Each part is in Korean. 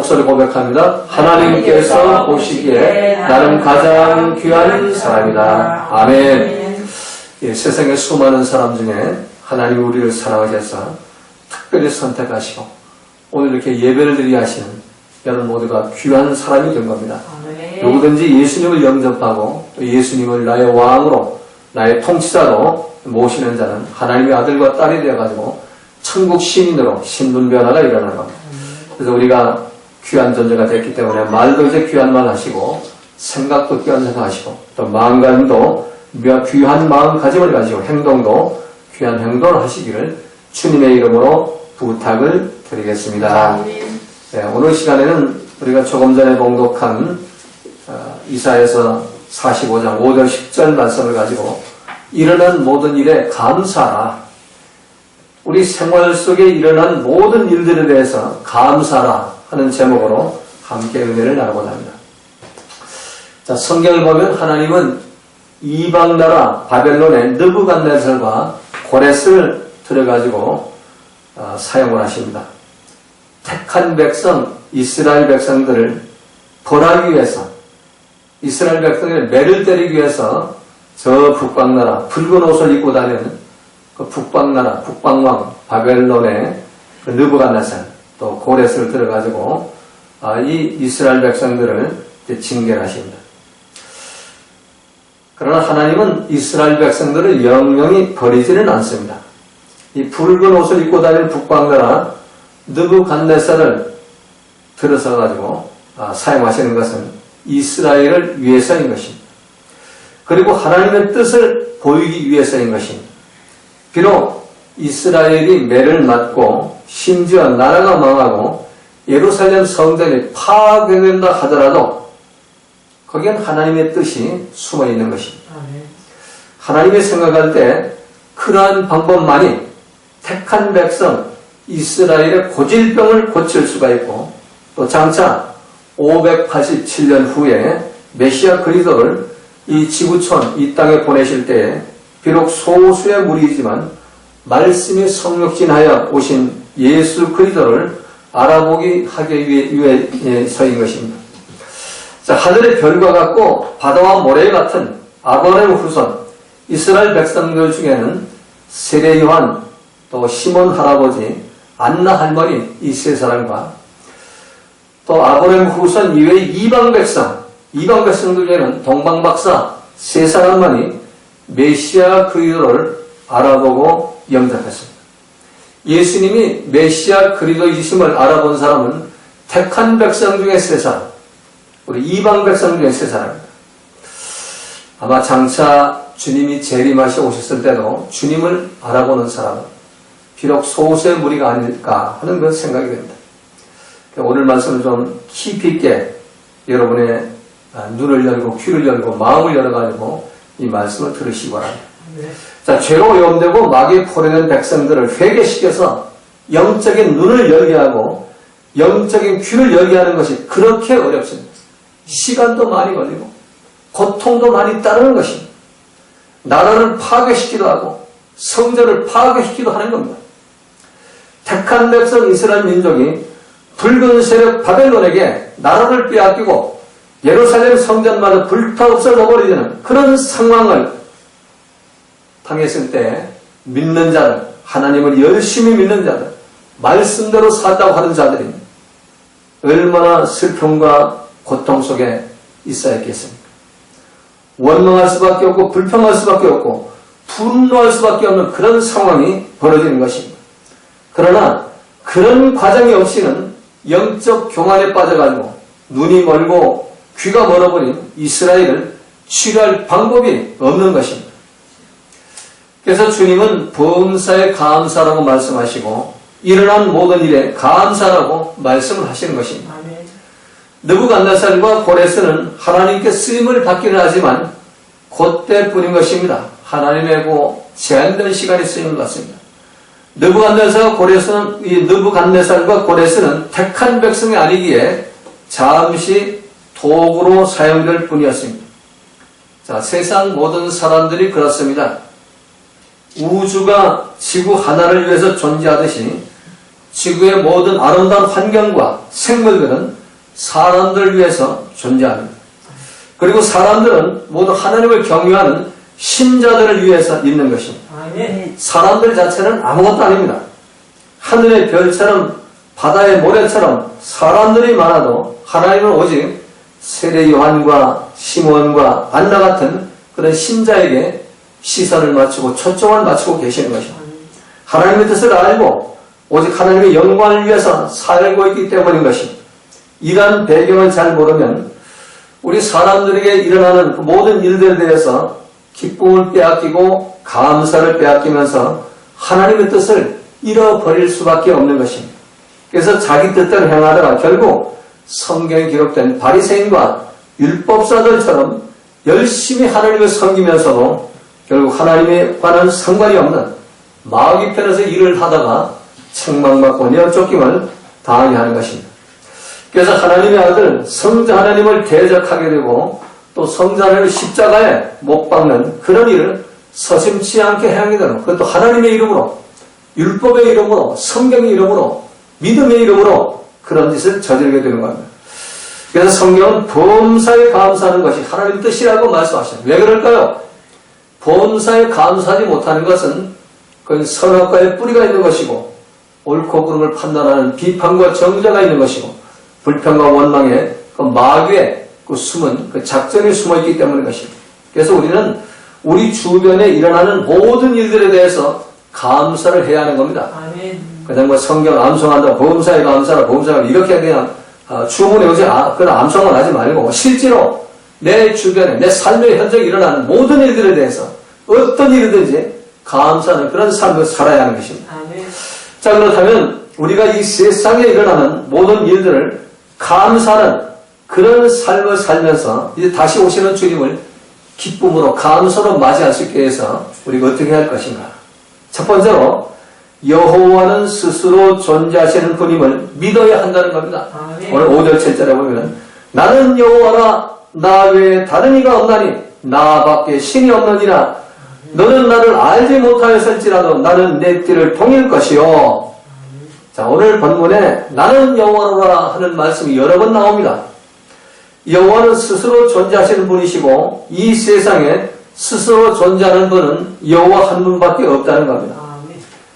목소리 고백합니다. 하나님께서 보시기에 나는 가장 귀한 사람이다. 아멘. 예, 세상에 수많은 사람 중에 하나님 우리를 사랑하셔서 특별히 선택하시고 오늘 이렇게 예배를 드리게 하시는 여러분 모두가 귀한 사람이 된 겁니다. 누구든지 예수님을 영접하고 또 예수님을 나의 왕으로 나의 통치자로 모시는 자는 하나님의 아들과 딸이 되어가지고 천국 시민으로 신분 변화가 일어나는 겁니다. 그래서 우리가 귀한 존재가 됐기 때문에 말도 이제 귀한 말 하시고 생각도 귀한 생각 하시고 또 마음가짐도 귀한 마음가짐을 가지고 행동도 귀한 행동을 하시기를 주님의 이름으로 부탁을 드리겠습니다. 네, 오늘 시간에는 우리가 조금 전에 봉독한 이사야서 45장 5절 10절 말씀을 가지고 일어난 모든 일에 감사하라. 우리 생활 속에 일어난 모든 일들에 대해서 감사하라 하는 제목으로 함께 은혜를 나누고자 합니다. 자, 성경을 보면 하나님은 이방 나라 바벨론의 느부갓네살과 고레스를 들여가지고 사용을 하십니다. 택한 백성 이스라엘 백성들을 벌하기 위해서 이스라엘 백성을 매를 때리기 위해서 저 북방나라 붉은 옷을 입고 다니는 그 북방나라 북방왕 바벨론의 그 느부갓네살 또 고레스를 들어가지고 이 이스라엘 백성들을 징계를 하십니다. 그러나 하나님은 이스라엘 백성들을 영영히 버리지는 않습니다. 이 붉은 옷을 입고 다니는 북방나라 느부갓네살을 들어서 가지고 사용하시는 것은 이스라엘을 위해서인 것입니다. 그리고 하나님의 뜻을 보이기 위해서인 것입니다. 비록 이스라엘이 매를 맞고 심지어 나라가 망하고 예루살렘 성전이 파괴된다 하더라도 거기엔 하나님의 뜻이 숨어 있는 것입니다. 하나님이 생각할 때 그러한 방법만이 택한 백성 이스라엘의 고질병을 고칠 수가 있고 또 장차 587년 후에 메시아 그리스도를 이 지구촌 이 땅에 보내실 때에 비록 소수의 무리이지만 말씀이 성육신하여 오신 예수 그리스도를 알아보기 하기 위해서인 것입니다. 자, 하늘의 별과 같고 바다와 모래 같은 아브라함 후손 이스라엘 백성들 중에는 세례 요한 또 시몬 할아버지 안나 할머니 이 세 사람과 또 아브라함 후손 이외의 이방 백성들 중에는 동방박사 세 사람만이 메시아 그리스도를 알아보고 영접했습니다. 예수님이 메시아 그리스도이심을 알아본 사람은 택한 백성 중에 세 사람, 우리 이방 백성 중에 세 사람입니다. 아마 장차 주님이 재림하시 오셨을 때도 주님을 알아보는 사람은 비록 소수의 무리가 아닐까 하는 그런 생각이 됩니다. 오늘 말씀을 좀 깊이 있게 여러분의 눈을 열고 귀를 열고 마음을 열어가지고 이 말씀을 들으시기 바랍니다. 자, 죄로 오염되고 마귀에 포로된 백성들을 회개시켜서 영적인 눈을 열게 하고 영적인 귀를 열게 하는 것이 그렇게 어렵습니다. 시간도 많이 걸리고 고통도 많이 따르는 것입니다. 나라를 파괴시키기도 하고 성전을 파괴시키기도 하는 겁니다. 택한 백성 이스라엘 민족이 붉은 세력 바벨론에게 나라를 빼앗기고 예루살렘 성전마저 불타 없어져 버리는 그런 상황을 당했을 때 믿는 자들, 하나님을 열심히 믿는 자들, 말씀대로 살다고 하는 자들이 얼마나 슬픔과 고통 속에 있어야 했겠습니까? 원망할 수밖에 없고 불평할 수밖에 없고 분노할 수밖에 없는 그런 상황이 벌어지는 것입니다. 그러나 그런 과정이 없이는 영적 교만에 빠져가지고 눈이 멀고 귀가 멀어버린 이스라엘을 치료할 방법이 없는 것입니다. 그래서 주님은 범사에 감사라고 말씀하시고 일어난 모든 일에 감사라고 말씀을 하시는 것입니다. 느부갓네살과 고레스는 하나님께 쓰임을 받기는 하지만 그때뿐인 것입니다. 하나님에고 제한된 시간이 쓰임을 받습니다. 느부갓네살과 고레스는 택한 백성이 아니기에 잠시 도구로 사용될 뿐이었습니다. 자, 세상 모든 사람들이 그렇습니다. 우주가 지구 하나를 위해서 존재하듯이 지구의 모든 아름다운 환경과 생물들은 사람들을 위해서 존재합니다. 그리고 사람들은 모두 하나님을 경외하는 신자들을 위해서 있는 것입니다. 사람들 자체는 아무것도 아닙니다. 하늘의 별처럼 바다의 모래처럼 사람들이 많아도 하나님은 오직 세례 요한과 시몬과 안나 같은 그런 신자에게 시선을 맞추고 초점을 맞추고 계시는 것입니다. 하나님의 뜻을 알고 오직 하나님의 영광을 위해서 살고 있기 때문인 것입니다. 이러한 배경을 잘 모르면 우리 사람들에게 일어나는 그 모든 일들에 대해서 기쁨을 빼앗기고 감사를 빼앗기면서 하나님의 뜻을 잃어버릴 수밖에 없는 것입니다. 그래서 자기 뜻대로 행하다가 결국 성경에 기록된 바리새인과 율법사들처럼 열심히 하나님을 섬기면서도 결국 하나님과는 상관이 없는 마귀 편에서 일을 하다가 책망받고 내쫓김을 당하게 하는 것입니다. 그래서 하나님의 아들 성자 하나님을 대적하게 되고 또 성자 하나님을 십자가에 못 박는 그런 일을 서심치 않게 행하게 되는, 그것도 하나님의 이름으로, 율법의 이름으로, 성경의 이름으로, 믿음의 이름으로 그런 짓을 저지르게 되는 겁니다. 그래서 성경은 범사에 감사하는 것이 하나님 뜻이라고 말씀하십니다. 왜 그럴까요? 범사에 감사하지 못하는 것은 그 선악과의 뿌리가 있는 것이고 옳고 그름을 판단하는 비판과 정죄가 있는 것이고 불평과 원망에 그 마귀의 그 숨은 그 작전이 숨어있기 때문인 것입니다. 그래서 우리는 우리 주변에 일어나는 모든 일들에 대해서 감사를 해야 하는 겁니다. 그냥 뭐 성경 암송한다고 범사에 감사라 범사라 이렇게 그냥 주문에 오지 그런 암송을 하지 말고 실제로 내 주변에 내 삶의 현장에 일어나는 모든 일들에 대해서 어떤 일이든지 감사하는 그런 삶을 살아야 하는 것입니다. 자, 그렇다면 우리가 이 세상에 일어나는 모든 일들을 감사하는 그런 삶을 살면서 이제 다시 오시는 주님을 기쁨으로 감사로 맞이할 수 있게 해서 우리가 어떻게 할 것인가. 첫 번째로 여호와는 스스로 존재하시는 분임을 믿어야 한다는 겁니다. 오늘 5절 7절에 보면 나는 여호와라 나 외에 다른 이가 없나니 나밖에 신이 없느니라 너는 나를 알지 못하였을지라도 나는 내 띠를 동일 것이요. 자, 오늘 본문에 나는 여호와라 하는 말씀이 여러 번 나옵니다. 여호와는 스스로 존재하시는 분이시고 이 세상에 스스로 존재하는 분은 여호와 한 분밖에 없다는 겁니다.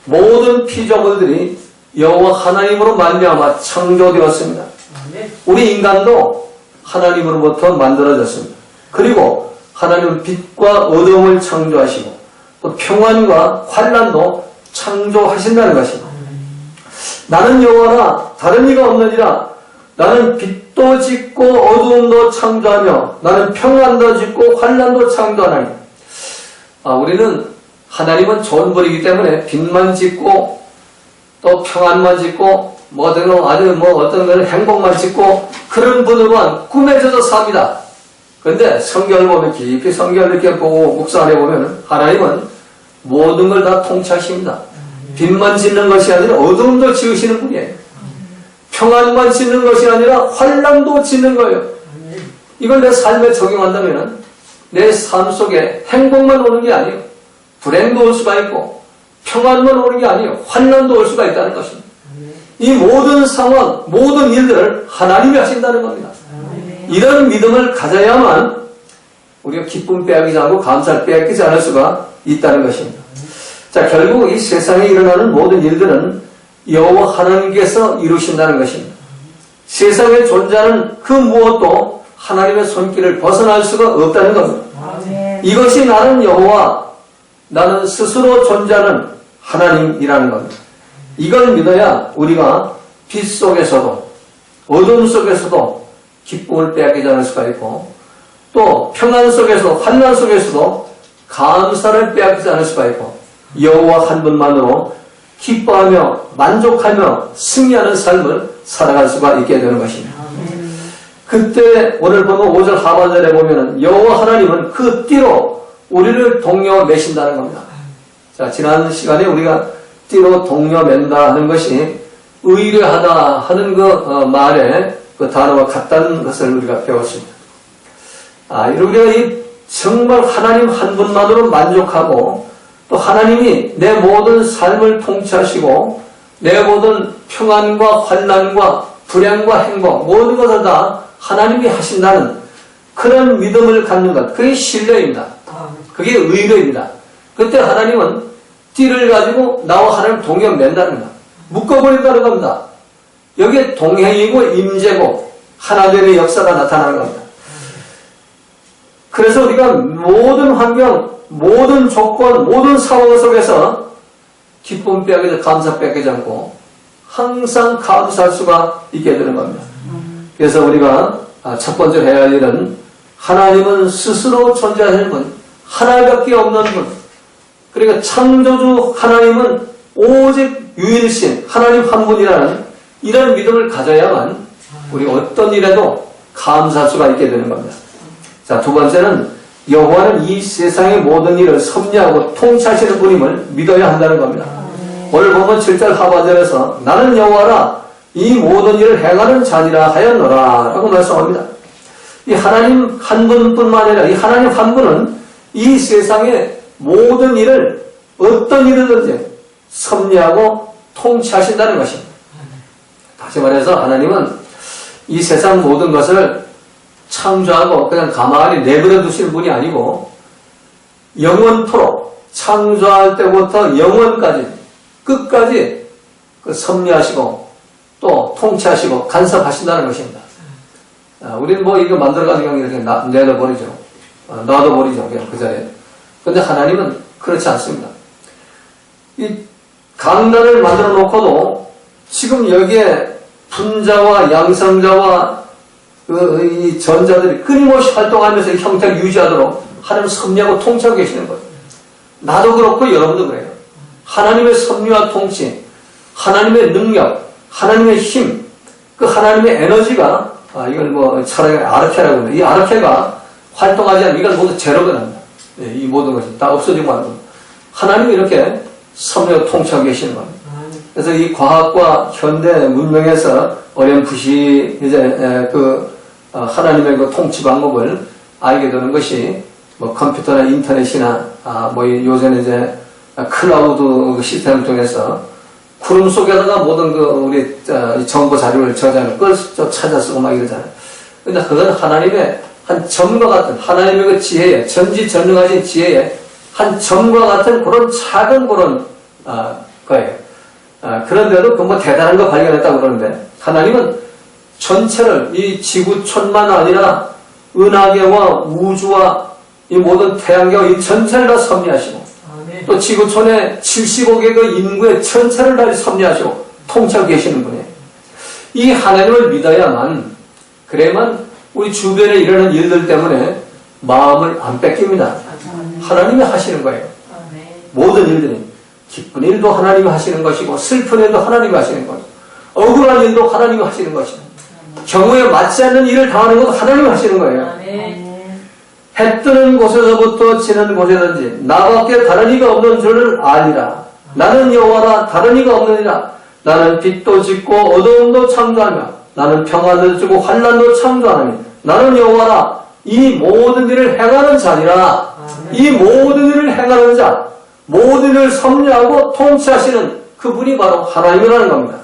모든 피조물들이 여호와 하나님으로 말미암아 창조되었습니다. 우리 인간도 하나님으로부터 만들어졌습니다. 그리고 하나님은 빛과 어둠을 창조하시고 또 평안과 환난도 창조하신다는 것입니다. 나는 여호와라 다른 이가 없느니라 나는 빛도 짓고 어두움도 창조하며 나는 평안도 짓고 환난도 창조하나니. 우리는 하나님은 좋은 분이기 때문에 빛만 짓고 또 평안만 짓고 어떤 걸 행복만 짓고 그런 분으로만 꾸며져서 삽니다. 그런데 성경을 보면 깊이 성경을 이렇게 보고 묵상해 보면 하나님은 모든 걸 다 통치하십니다. 빛만 짓는 것이 아니라 어두움도 지으시는 분이에요. 평안만 짓는 것이 아니라 환난도 짓는 거예요. 이걸 내 삶에 적용한다면 내 삶 속에 행복만 오는 게 아니에요. 불행도 올 수가 있고 평안만 오는 게 아니에요. 환난도 올 수가 있다는 것입니다. 이 모든 상황, 모든 일들을 하나님이 하신다는 겁니다. 이런 믿음을 가져야만 우리가 기쁨 빼앗기지 않고 감사를 빼앗기지 않을 수가 있다는 것입니다. 자, 결국 이 세상에 일어나는 모든 일들은 여호와 하나님께서 이루신다는 것입니다. 세상에 존재하는 그 무엇도 하나님의 손길을 벗어날 수가 없다는 겁니다. 이것이 나는 여호와, 나는 스스로 존재하는 하나님이라는 겁니다. 이걸 믿어야 우리가 빛 속에서도 어둠 속에서도 기쁨을 빼앗기지 않을 수가 있고 또 평안 속에서도 환난 속에서도 감사를 빼앗기지 않을 수가 있고 여호와 한 분만으로 기뻐하며 만족하며 승리하는 삶을 살아갈 수가 있게 되는 것입니다. 그때 오늘 보면 5절 하반절에 보면 여호와 하나님은 그 띠로 우리를 동려 매신다는 겁니다. 자, 지난 시간에 우리가 띠로 동려 맨다 하는 것이 의뢰하다 하는 그 말에 그 단어와 같다는 것을 우리가 배웠습니다. 우리가 정말 하나님 한 분만으로 만족하고 또 하나님이 내 모든 삶을 통치하시고 내 모든 평안과 환난과 불행과 행복 모든 것을 다 하나님이 하신다는 그런 믿음을 갖는 것, 그게 신뢰입니다. 그게 의뢰입니다. 그때 하나님은 띠를 가지고 나와 하나님 동행 낸다는 겁니다. 묶어버린다는 겁니다. 여기에 동행이고 임재고 하나됨의 역사가 나타나는 겁니다. 그래서 우리가 모든 환경, 모든 조건, 모든 상황 속에서 기쁨 빼앗기지 감사 빼앗기지 않고 항상 감사할 수가 있게 되는 겁니다. 그래서 우리가 첫 번째 해야 할 일은 하나님은 스스로 존재하시는 분, 하나밖에 없는 분, 그러니까 창조주 하나님은 오직 유일신 하나님 한 분이라는 이런 믿음을 가져야만 우리 어떤 일에도 감사할 수가 있게 되는 겁니다. 자, 두 번째는 여호와는 이 세상의 모든 일을 섭리하고 통치하시는 분임을 믿어야 한다는 겁니다. 오늘 보면 7절 하반절에서 나는 여호와라 이 모든 일을 행하는 자니라 하였노라 라고 말씀합니다. 이 하나님 한 분뿐만 아니라 이 하나님 한 분은 이 세상의 모든 일을 어떤 일이든지 섭리하고 통치하신다는 것입니다. 다시 말해서 하나님은 이 세상 모든 것을 창조하고 그냥 가만히 내버려 두시는 분이 아니고 영원토록 창조할 때부터 영원까지 끝까지 섭리하시고 또 통치하시고 간섭하신다는 것입니다. 우리는 뭐 이거 만들어가지고 이렇게 내려버리죠. 놔둬버리죠. 그냥 그 자리에. 근데 하나님은 그렇지 않습니다. 이 강단을 만들어 놓고도 지금 여기에 분자와 양성자와 이 전자들이 끊임없이 활동하면서 형태를 유지하도록 하나님은 섭리하고 통치하고 계시는 거예요. 나도 그렇고 여러분도 그래요. 하나님의 섭리와 통치, 하나님의 능력, 하나님의 힘, 그 하나님의 에너지가 이걸 뭐 차라리 아르케라고 합니다. 이 아르케가 활동하지 않으면 이건 모두 제로가 납니다. 이 모든 것이 다 없어지고 하는 겁니다. 하나님이 이렇게 섭리하고 통치하고 계시는 겁니다. 그래서 이 과학과 현대 문명에서 어렴풋이 이제 하나님의 그 통치 방법을 알게 되는 것이 뭐 컴퓨터나 인터넷이나 뭐 요새는 이제 클라우드 시스템을 통해서 구름 속에다가 모든 우리 정보 자료를 저장을 찾아 쓰고 막 이러잖아요. 근데 그건 하나님의 한 점과 같은 하나님의 그 지혜에 전지전능하신 지혜에 한 점과 같은 그런 작은 그런 거예요. 그런데도 그 뭐 대단한 거 발견했다고 그러는데 하나님은 전체를 이 지구촌만 아니라 은하계와 우주와 이 모든 태양계와 이 전체를 다 섭리하시고 또 지구촌의 75개 그 인구의 전체를 다 섭리하시고 통치하고 계시는 분이에요. 이 하나님을 믿어야만 그래야만 우리 주변에 일어나는 일들 때문에 마음을 안 뺏깁니다. 하나님이 하시는 거예요. 모든 일들이 기쁜 일도 하나님이 하시는 것이고 슬픈 일도 하나님이 하시는 것이고 억울한 일도 하나님이 하시는 것이고 경우에 맞지 않는 일을 당하는 것도 하나님이 하시는 거예요. 해 뜨는 곳에서부터 지는 곳에든지 나밖에 다른 이가 없는 줄을 아니라 나는 여호와라 다른 이가 없느니라. 나는 빛도 짓고 어두움도 창조하며 나는 평안도 주고 환난도 창조하나니 나는 여호와라 이 모든 일을 행하는 자니라. 이 모든 일을 행하는 자, 모든 일을 섭리하고 통치하시는 그분이 바로 하나님이라는 겁니다.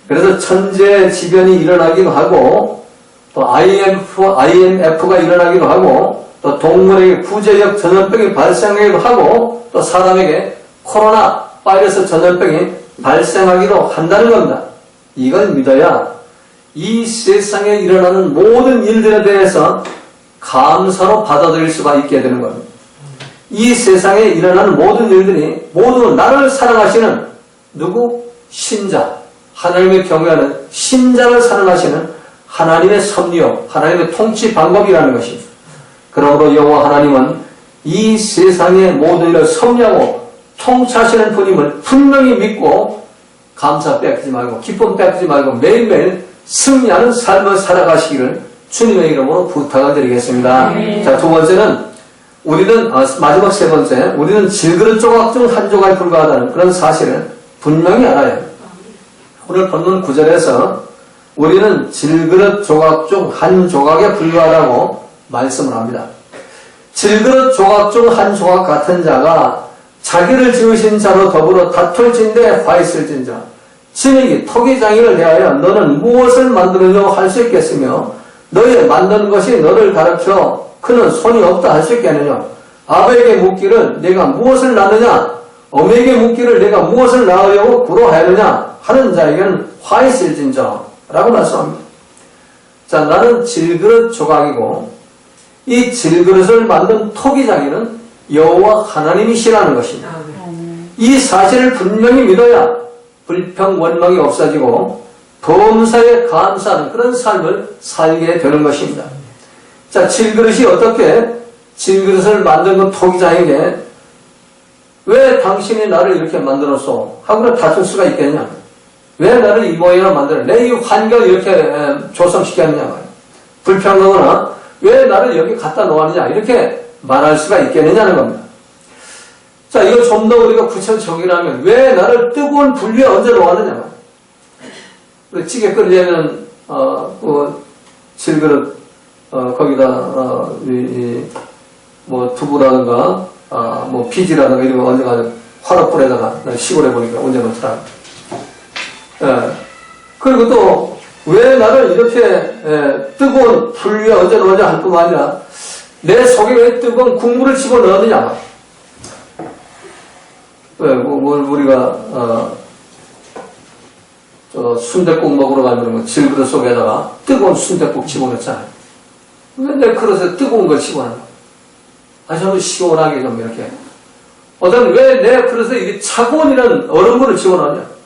그래서 천재지변이 일어나기도 하고 또 IMF가 일어나기도 하고 또 동물에게 구제역 전염병이 발생하기도 하고 또 사람에게 코로나 바이러스 전염병이 발생하기도 한다는 겁니다. 이걸 믿어야 이 세상에 일어나는 모든 일들에 대해서 감사로 받아들일 수가 있게 되는 겁니다. 이 세상에 일어나는 모든 일들이 모두 나를 사랑하시는 누구? 신자. 하나님의 경외하는 신자를 사랑하시는 하나님의 섭리요, 하나님의 통치 방법이라는 것입니다. 그러므로 여호와 하나님은 이 세상의 모든 일을 섭리하고 통치하시는 분임을 분명히 믿고 감사 뺏기지 말고 기쁨 뺏기지 말고 매일매일 승리하는 삶을 살아가시기를 주님의 이름으로 부탁을 드리겠습니다. 자, 두 번째는 우리는 마지막 세 번째, 우리는 질그릇 조각 중 한 조각에 불과하다는 그런 사실을 분명히 알아야 합니다. 오늘 본문 9절에서 우리는 질그릇 조각 중 한 조각에 불과하다고 말씀을 합니다. 질그릇 조각 중 한 조각 같은 자가 자기를 지으신 자로 더불어 다툴진대 화 있을진자 진흙이 토기장이를 대하여 너는 무엇을 만들으려고 할 수 있겠으며 너의 만드는 것이 너를 가르쳐 그는 손이 없다 할 수 있겠느냐. 아버에게 묻기를 내가 무엇을 낳느냐 어미에게 묻기를 내가 무엇을 낳으려고 구로하였느냐 하는 자에게는 화 있을진자 라고 말씀합니다. 자, 나는 질그릇 조각이고 이 질그릇을 만든 토기장이는 여호와 하나님이시라는 것입니다. 이 사실을 분명히 믿어야 불평 원망이 없어지고 범사에 감사하는 그런 삶을 살게 되는 것입니다. 자, 질그릇이 어떻게 질그릇을 만든 그 토기장에게 왜 당신이 나를 이렇게 만들었소? 하고는 다툴 수가 있겠냐? 왜 나를 이 모양으로 만들어? 내 이 환경을 이렇게 조성시켰느냐? 불평하거나 왜 나를 여기 갖다 놓았느냐? 이렇게 말할 수가 있겠느냐는 겁니다. 자, 이거 좀 더 우리가 구체적으로 하면 왜 나를 뜨거운 불 위에 얹어 놓았느냐? 찌개 끓이려면 질그릇 거기다 뭐 두부라든가 뭐 피지라든가 이런 거 얹어가지고 화롯불에다가 시골에 보니까 얹어 놓더라. 예. 그리고 또 왜 나를 이렇게 뜨거운 불 위에 얹어 놓느냐 할 뿐만 아니라 내 속에 왜 뜨거운 국물을 집어넣느냐. 왜 우리가 순댓국 먹으러 가면 질그릇 속에다가 뜨거운 순댓국 집어넣잖아요. 왜 내 그릇에 뜨거운 걸 집어넣어? 좀 시원하게 좀 이렇게. 어떤 왜 내 그릇에 이게 차가운 이런 얼음물을 집어넣냐?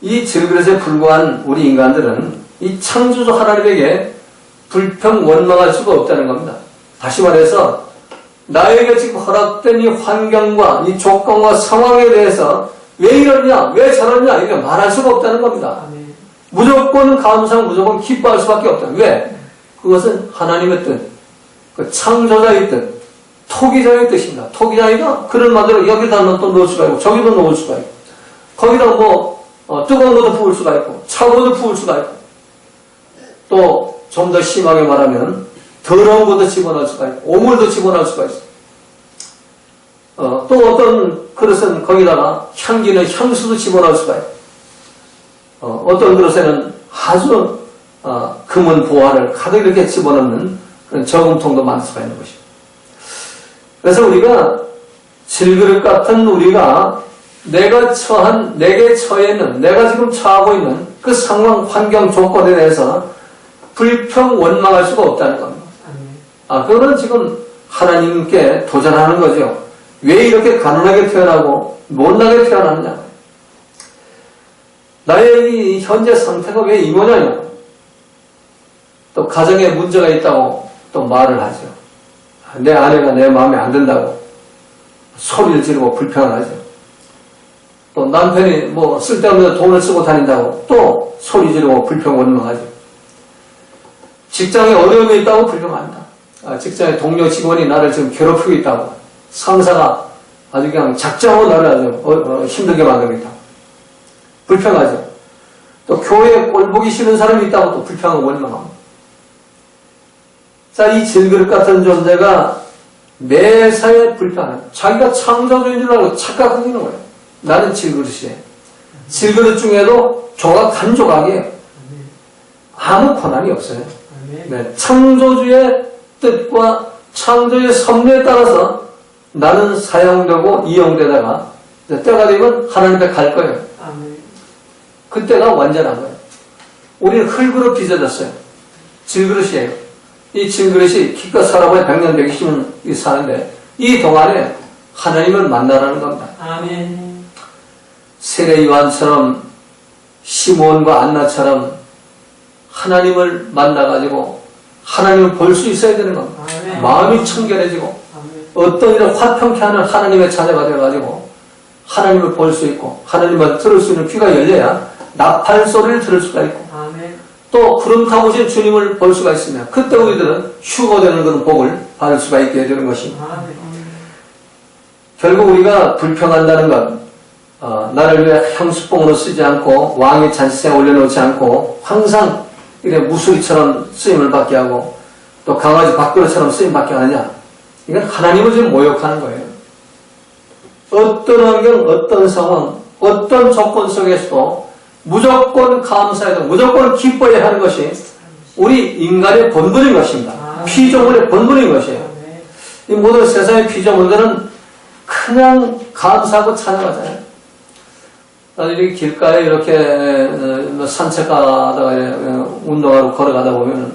이 질그릇에 불과한 우리 인간들은 이 창조주 하나님에게 불평 원망할 수가 없다는 겁니다. 다시 말해서 나에게 지금 허락된 이 환경과 이 조건과 상황에 대해서 왜 이러냐, 왜 저러냐 이렇게 말할 수가 없다는 겁니다. 무조건 감사하고 무조건 기뻐할 수밖에 없다. 왜? 그것은 하나님의 뜻, 그 창조자의 뜻, 토기장의 뜻입니다. 토기장이가 그를 만들어 여기다 또 넣을 수가 있고 저기도 넣을 수가 있고 거기다 뭐 뜨거운 것도 부을 수가 있고 차가운 것도 부을 수가 있고 또 좀 더 심하게 말하면 더러운 것도 집어넣을 수가 있고 오물도 집어넣을 수가 있어. 또 어떤 그릇은 거기다가 향기는 향수도 집어넣을 수가 있고 어떤 그릇에는 아주 금은 보화를 가득 이렇게 집어넣는 그런 저금통도 만들 수가 있는 것입니다. 그래서 우리가 질그릇 같은 우리가 내게 처해 있는, 내가 지금 처하고 있는 그 상황, 환경, 조건에 대해서 불평, 원망할 수가 없다는 겁니다. 그거는 지금 하나님께 도전하는 거죠. 왜 이렇게 가난하게 태어나고 못나게 태어났냐? 나의 이 현재 상태가 왜 이 모양이냐? 또 가정에 문제가 있다고 또 말을 하죠. 내 아내가 내 마음에 안 든다고 소리를 지르고 불평을 하죠. 또 남편이 뭐 쓸데없는 돈을 쓰고 다닌다고 또 소리 지르고 불평 원망하죠. 직장에 어려움이 있다고 불평한다. 직장의 동료 직원이 나를 지금 괴롭히고 있다고 상사가 아주 그냥 작정하고 나를 아주 힘들게 만들고 있다고 불평하죠. 또 교회에 꼴보기 싫은 사람이 있다고 또 불평하고 원망합니다. 자, 이 질그릇 같은 존재가 매사에 불평하는 자기가 창조주인 줄 알고 착각하고 있는 거예요. 나는 질그릇이에요. 질그릇 중에도 조각 한 조각이에요. 아무 권한이 없어요. 네, 창조주의 뜻과 창조의 섭리에 따라서 나는 사용되고 이용되다가 때가 되면 하나님 앞에 갈 거예요. 그때가 완전한 거예요. 우리는 흙으로 빚어졌어요. 질그릇이에요. 이 질그릇이 기껏 살아봐야 100년, 120년 사는데 이 동안에 하나님을 만나라는 겁니다. 아멘. 세례 요한처럼 시몬과 안나처럼 하나님을 만나가지고 하나님을 볼 수 있어야 되는 겁니다. 아멘. 마음이 청결해지고 아멘. 어떤 일을 화평케 하는 하나님의 자녀가 되어가지고 하나님을 볼 수 있고 하나님을 들을 수 있는 귀가 열려야 나팔 소리를 들을 수가 있고 아멘. 또 구름 타보신 주님을 볼 수가 있으며 그때 우리들은 휴거되는 그런 복을 받을 수가 있게 되는 것입니다. 아멘. 결국 우리가 불평한다는 것 나를 위해 향수봉으로 쓰지 않고 왕의 잔치상에 올려놓지 않고 항상 이래 무수리처럼 쓰임을 받게 하고 또 강아지 밥그릇처럼 쓰임 받게 하느냐 이건 하나님을 지금 모욕하는 거예요. 어떤 환경, 어떤 상황, 어떤 조건 속에서도 무조건 감사해야 되고 무조건 기뻐야 하는 것이 우리 인간의 본분인 것입니다. 피조물의 본분인 것이에요. 이 모든 세상의 피조물들은 그냥 감사하고 찬양하잖아요. 나도 이렇게 길가에 이렇게 산책하다가 운동하고 걸어가다 보면은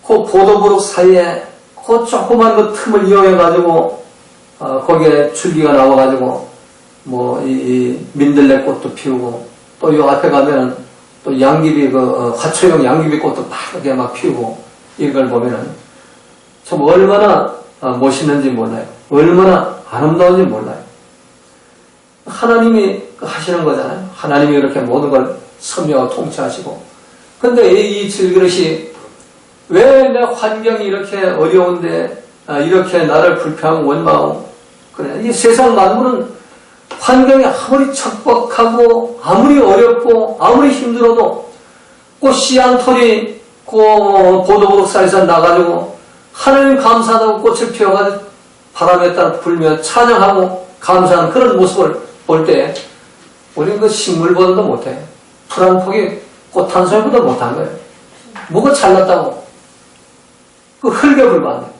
그 보도부룩 사이에 그 조그만 그 틈을 이용해가지고 거기에 줄기가 나와가지고 뭐 이 민들레꽃도 피우고 또 이 앞에 가면은 또 양귀비 화초용 양귀비 꽃도 막 이렇게 막 피우고 이걸 보면은 참 얼마나 멋있는지 몰라요. 얼마나 아름다운지 몰라요. 하나님이 하시는 거잖아요. 하나님이 이렇게 모든 걸 섭리하고 통치하시고. 근데 이 질그릇이 왜 내 환경이 이렇게 어려운데 이렇게 나를 불평하고 원망하고 그래. 이 세상 만물은 환경이 아무리 척박하고 아무리 어렵고 아무리 힘들어도 그 씨앗 털이 그 보도보록 사이에서 나가지고 하나님 감사하다고 꽃을 피워가지고 바람에 따라 불며 찬양하고 감사하는 그런 모습을 볼 때 우리는 그 식물보다도 못해. 풀 한 폭이 꽃 한 송이보다 못한 거예요. 뭐가 잘났다고. 그 흙에 불과한 거예요.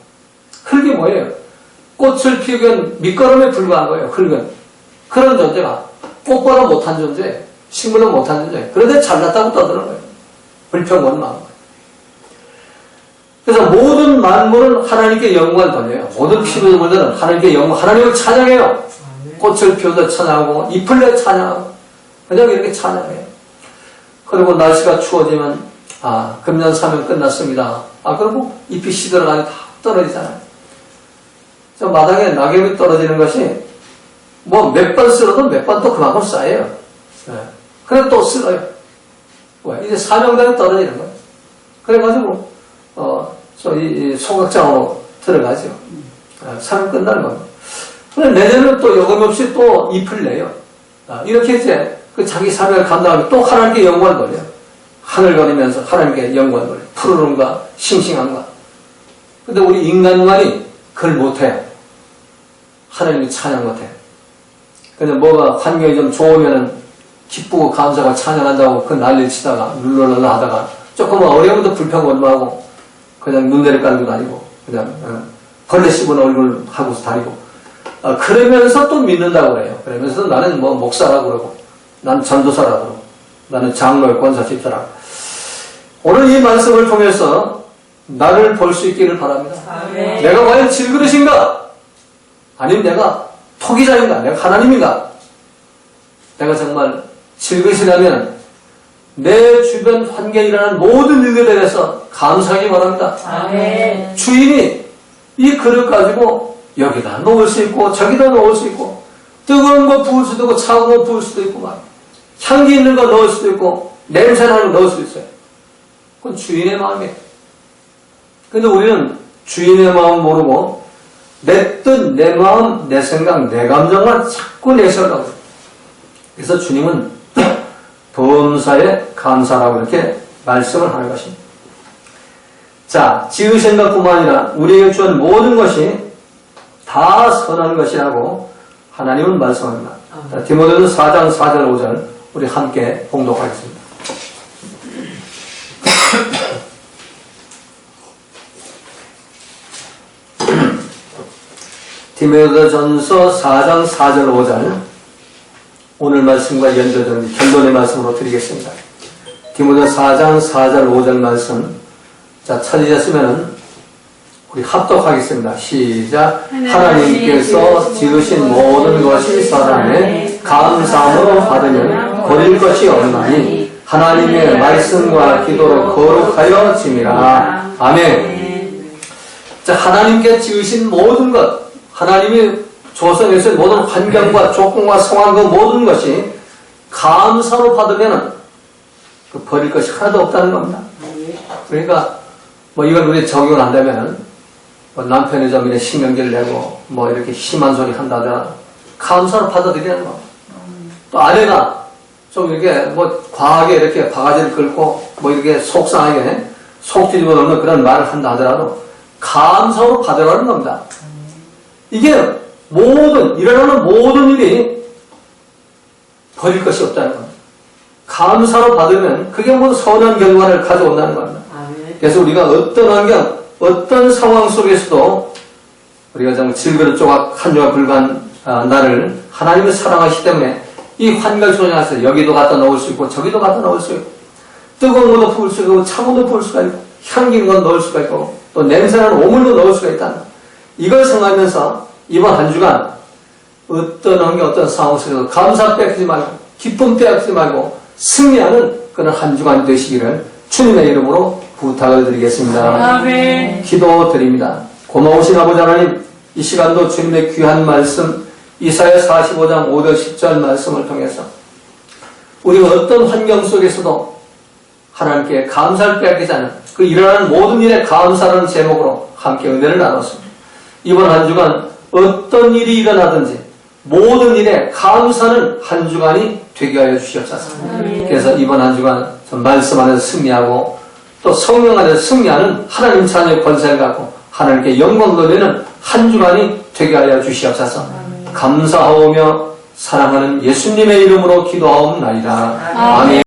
흙이 뭐예요? 꽃을 피우기엔 밑거름에 불과한 거예요. 흙은. 그런 존재가 꽃보다 못한 존재, 식물은 못한 존재. 그런데 잘났다고 떠드는 거예요. 불평원망한 거예요. 그래서 모든 만물은 하나님께 영광을 돌려요. 모든 피조물들은 하나님께 영광, 하나님을 찬양해요. 꽃을 피워도 찬양하고 잎을 내 찬양하고 그냥 이렇게 찬양해요. 그리고 날씨가 추워지면 금년 사면 끝났습니다. 그리고 잎이 시들어가지고 다 떨어지잖아요. 저 마당에 낙엽이 떨어지는 것이 뭐 몇 번 쓸어도 몇 번 또 그만큼 쌓여요. 그래 또 쓸어요. 왜? 이제 사명당에 떨어지는 거예요. 그래가지고 이 소각장으로 들어가죠. 사면 끝나는 겁니다. 그런데 내년은 또 요금없이 또 잎을 내요. 이렇게 이제 그 자기 사명을 감당하면 또 하나님께 영광을 돌려요. 하늘거리면서 하나님께 영광을 돌려요. 푸르름과 싱싱함과. 근데 우리 인간만이 그걸 못해요. 하나님이 찬양 못해요. 근데 뭐가 환경이 좀 좋으면은 기쁘고 감사하고 찬양한다고 그 난리를 치다가 룰루랄라 하다가 조금만 어려움도 불평 원망하고 그냥 눈내를 깔고 다니고 그냥 벌레 씹은 얼굴 하고서 다니고 그러면서 또 믿는다고 해요. 그러면서 나는 뭐 목사라고 그러고 난 전도사라고 그러고 나는 장로의 권사 집사라고. 오늘 이 말씀을 통해서 나를 볼 수 있기를 바랍니다. 아멘. 내가 과연 질그릇인가? 아니면 내가 토기자인가? 내가 하나님인가? 내가 정말 질그릇이라면 내 주변 환경에 일어나는 모든 일들에 대해서 감사하기 바랍니다. 아멘. 주인이 이 그릇 가지고 여기다 놓을 수 있고 저기다 놓을 수 있고 뜨거운 거 부을 수도 있고 차가운 거 부을 수도 있고 막 향기 있는 거 넣을 수도 있고 냄새나는 거 넣을 수도 있어요. 그건 주인의 마음이에요. 근데 우리는 주인의 마음 모르고 내 뜻, 내 마음, 내 생각, 내 감정만 자꾸 내세우려고 해요. 그래서 주님은 범사에 감사라고 이렇게 말씀을 하는 것입니다. 자, 지으신 것뿐만 아니라 우리에게 주은 모든 것이 다 선한 것이라고 하나님은 말씀합니다. 자, 디모데전서 4장 4절 5절 우리 함께 봉독하겠습니다. 디모데전서 4장 4절 5절 오늘 말씀과 연결되는 결론의 말씀으로 드리겠습니다. 디모데전서 4장 4절 5절 말씀 자 찾으셨으면 우리 합독하겠습니다. 시작. 하나님께서 지으신 모든 것이 선하네 감사함으로 받으면 버릴 것이 없나니 하나님의 말씀과 기도로 거룩하여 짐이라. 아멘. 자 하나님께 지으신 모든 것 하나님이 조성해서 모든 환경과 조건과 상황 그 모든 것이 감사로 받으면 그 버릴 것이 하나도 없다는 겁니다. 그러니까 뭐 이걸 우리 적용을 한다면은 뭐 남편이 좀 이렇게 신경질 내고 뭐 이렇게 심한 소리 한다더라 감사로 받아들이는 거. 또 아내가 좀 이렇게 뭐 과하게 이렇게 바가지를 긁고 뭐 이렇게 속상하게 속 뒤집어 놓는 그런 말을 한다 하더라도 감사로 받으라는 겁니다. 이게 일어나는 모든 일이 버릴 것이 없다는 겁니다. 감사로 받으면 그게 모두 선한 결과를 가져온다는 겁니다. 그래서 우리가 어떤 환경, 어떤 상황 속에서도 우리가 정말 질그릇 조각 한 조각 불과한 나를 하나님을 사랑하시기 때문에 이 환경 속에서 여기도 갖다 넣을 수 있고 저기도 갖다 넣을 수 있고 뜨거운 것도 부을 수 있고 차가운 것도 부을 수가 있고 향기 있는 건 넣을 수가 있고 또 냄새나는 오물도 넣을 수가 있다. 이걸 생각하면서 이번 한 주간 어떤 환경, 어떤 상황 속에서 감사 빼앗기지 말고 기쁨 빼앗기지 말고 승리하는 그런 한 주간 되시기를 주님의 이름으로 부탁을 드리겠습니다. 아멘. 기도드립니다. 고마우신 아버지 하나님, 이 시간도 주님의 귀한 말씀 이사야 45장 5절 10절 말씀을 통해서 우리가 어떤 환경 속에서도 하나님께 감사를 빼앗기지 않는 그 일어나는 모든 일에 감사라는 제목으로 함께 은혜를 나눴습니다. 이번 한 주간 어떤 일이 일어나든지 모든 일에 감사는 한 주간이 되게 하여 주시옵소서. 그래서 이번 한 주간 말씀 안에서 승리하고 또 성령 안에서 승리하는 하나님 자녀의 권세를 갖고 하나님께 영광 돌리는 한 주간이 되게 하여 주시옵소서. 감사하오며 사랑하는 예수님의 이름으로 기도하옵나이다. 아멘.